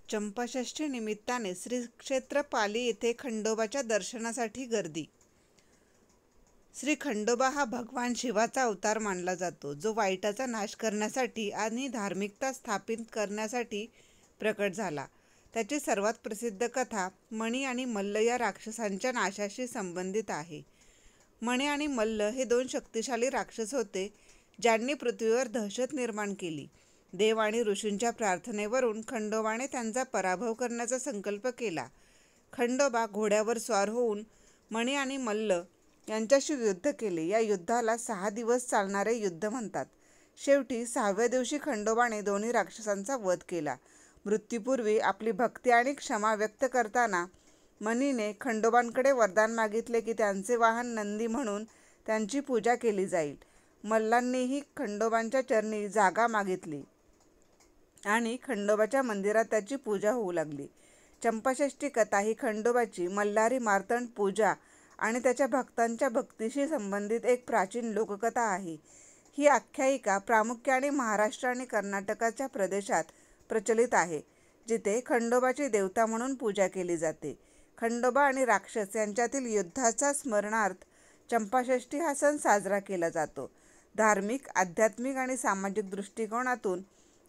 चंपाषष्ठी निमित्ताने श्री क्षेत्र पाली येथे खंडोबाच्या दर्शनासाठी गर्दी। श्री खंडोबा हा भगवान शिवाचा अवतार मानला जातो, जो वाईटाचा नाश करण्यासाठी आणि धार्मिकता स्थापित करण्यासाठी प्रकट झाला। त्याची सर्वात प्रसिद्ध कथा मणी आणि मल्ल या राक्षसांच्या नाशाशी संबंधित आहे। मणी आणि मल्ल हे दोन शक्तिशाली राक्षस होते, ज्यांनी पृथ्वीवर दहशत निर्माण केली। देव आणि ऋषींच्या प्रार्थनेवरून खंडोबाने त्यांचा पराभव करण्याचा संकल्प केला। खंडोबा घोड्यावर स्वार होऊन मणी आणि मल्ल यांच्याशी युद्ध केले। या युद्धाला 6 दिवस चालणारे युद्ध म्हणतात। शेवटी 6व्या दिवशी खंडोबाने दोन्ही राक्षसांचा वध केला। मृत्यूपूर्वी आपली भक्ती आणि क्षमा व्यक्त करताना मणीने खंडोबांकडे वरदान मागितले की त्यांचे वाहन नंदी म्हणून त्यांची पूजा केली जाईल। मल्लांनीही खंडोबांच्या चरणी जागा मागितली आणि खंडोबाच्या मंदिरात त्याची पूजा होऊ लागली। चंपाषष्ठी कथा ही खंडोबाची मल्हारी मार्तंड पूजा आणि त्याच्या भक्तांच्या भक्तीशी संबंधित एक प्राचीन लोककथा आहे। ही आख्यायिका प्रामुख्याने महाराष्ट्र आणि कर्नाटकाच्या प्रदेशात प्रचलित आहे, जिथे खंडोबाची देवता म्हणून पूजा केली जाते। खंडोबा आणि राक्षस यांच्यातील युद्धाचा स्मरणार्थ चंपाषष्ठी हा सण साजरा केला जातो। धार्मिक, आध्यात्मिक आणि सामाजिक दृष्टिकोनातून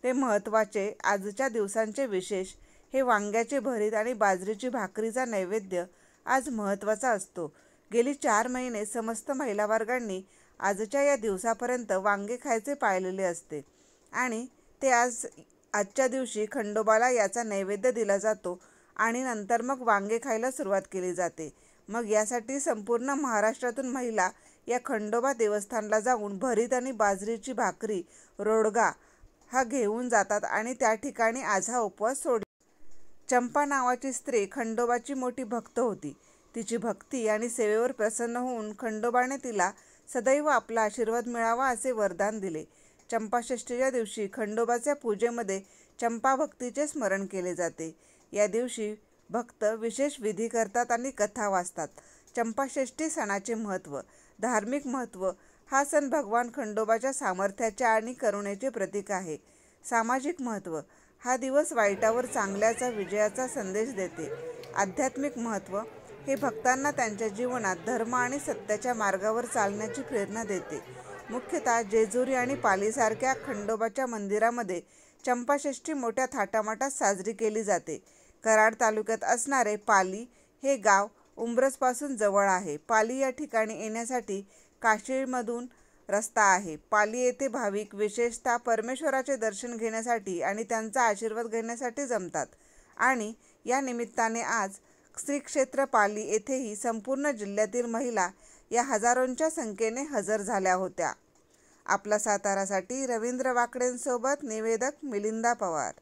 ते महत्त्वाचे आजच्या दिवसांचे विशेष हे वांग्याचे भरीत आणि बाजरीची भाकरीचा नैवेद्य आज महत्त्वाचा असतो। गेली 4 महिने समस्त महिला वर्गांनी आजच्या या दिवसापर्यंत वांगे खायचे पाळलेले असते आणि ते आजच्या दिवशी खंडोबाला याचा नैवेद्य दिला जातो आणि नंतर मग वांगे खायला सुरुवात केली जाते। मग यासाठी संपूर्ण महाराष्ट्रातून महिला या खंडोबा देवस्थानला जाऊन भरीत आणि बाजरीची भाकरी, रोडगा हा घेऊन जातात आणि त्या ठिकाणी आज हा उपवास सोडला। चंपा नावाची स्त्री खंडोबाची मोठी भक्त होती। तिची भक्ती आणि सेवेवर प्रसन्न होऊन खंडोबाने तिला सदैव आपला आशीर्वाद मिळावा असे वरदान दिले। चंपाषष्ठीच्या दिवशी खंडोबाच्या पूजेमध्ये चंपा भक्तीचे स्मरण केले जाते। या दिवशी भक्त विशेष विधी करतात आणि कथा वाचतात। चंपाषष्ठी सणाचे महत्त्व। धार्मिक महत्त्व। हा सण भगवान खंडोबाच्या सामर्थ्याचे आणि करुणेचे प्रतीक आहे। सामाजिक महत्त्व। हा दिवस वाईटावर चांगल्याचा विजयाचा संदेश देते। आध्यात्मिक महत्त्व। हे भक्तांना त्यांच्या जीवनात धर्म आणि सत्याच्या मार्गावर चालण्याची प्रेरणा देते। मुख्यतः जेजुरी आणि पालीसारख्या खंडोबाच्या मंदिरामध्ये चंपाषष्ठी मोठ्या थाटामाटात साजरी केली जाते। कराड तालुक्यात असणारे पाली हे गाव उंब्रजपासून जवळ आहे। पाली या ठिकाणी येण्यासाठी काशीमधून रस्ता आहे। पाली येथे भाविक विशेषतः परमेश्वराचे दर्शन घेण्यासाठी आणि त्यांचा आशीर्वाद घेण्यासाठी जमतात आणि या निमित्ताने आज श्री क्षेत्र पाली येथेही संपूर्ण जिल्ह्यातील महिला या हजारोंच्या संख्येने हजर झाल्या होत्या। आपला सातारासाठी रवींद्र वाकडेंसोबत निवेदक मिलिंदा पवार।